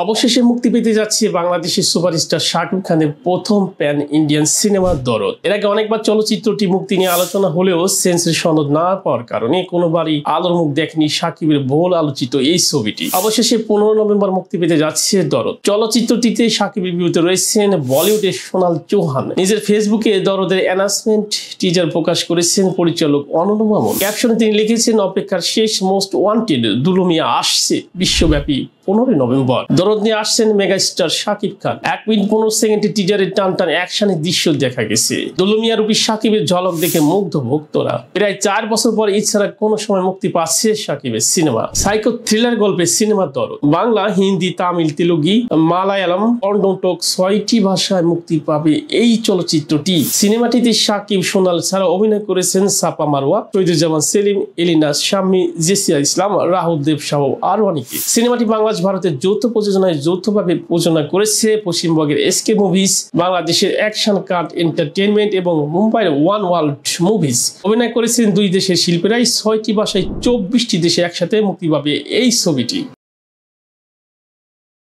অবশেষে মুক্তি পেতে যাচ্ছে বাংলাদেশের সুপারস্টার শাকিব খানের প্রথম প্যান ইন্ডিয়ান সিনেমা দরদ। এর আগে অনেকবার চলচ্চিত্রটি মুক্তি নিয়ে আলোচনা হলেও সেন্সর সনদ না পাওয়ার কারণে কোনোবারই আলোর মুখ দেখেনি শাকিবের বহুল আলোচিত এই ছবিটি। অবশেষে 15 নভেম্বর মুক্তি পেতে যাচ্ছে দরদ। চলচ্চিত্রটিতে শাকিবের বিরুদ্ধে রয়েছেন বলিউডের সোনাল চৌহান। নিজের ফেসবুকে দরদের অ্যানাউন্সমেন্ট টিজার প্রকাশ করেছেন পরিচালক অনন্য মামুন। ক্যাপশনে তিনি লিখেছেন, অপেক্ষার শেষ মোস্ট ওয়ান্টেড দুলু মিয়া আসছে বিশ্বব্যাপী 15 নভেম্বর। দরদ নিয়ে আসছেন মেগাস্টার শাকিব খান। 1 মিনিট 15 সেকেন্ডের টিজারে টান টান অ্যাকশনের দৃশ্য দেখা গেছে। দুলু মিয়া রূপী শাকিবের ঝলক দেখে মুগ্ধ ভক্তরা। প্রায় 4 বছর পর এছাড়া কোনো সময় মুক্তি পাচ্ছে শাকিবের সিনেমা। সাইকো থ্রিলার গল্পের সিনেমা দরদ বাংলা, হিন্দি, তামিল, তেলুগু, মালায়ালাম, কর্ণাটক 6টি ভাষায় মুক্তি পাবে এই চলচ্চিত্রটি। সিনেমাটিতে শাকিব, সোনাল ছাড়া অভিনয় করেছেন সাপা মারওয়া, শহীদুজ্জামান সেলিম, এলিনা শাম্মী, জেসিয়া ইসলাম, রাহুল দেব সহ আরো অনেকে। সিনেমাটি ভারতের যৌথ প্রযোজনায় যৌথভাবে প্রযোজনা করেছে পশ্চিমবঙ্গের এসকে মুভিজ, বাংলাদেশের অ্যাকশন কার্ড এন্টারটেইনমেন্ট এবং মুম্বাইয়ের ওয়ান ওয়ার্ল্ড মুভিজ। অভিনয় করেছেন 2 দেশের শিল্পীরাই। 6টি ভাষায় 24টি দেশে একসাথে মুক্তি পাবে এই ছবিটি।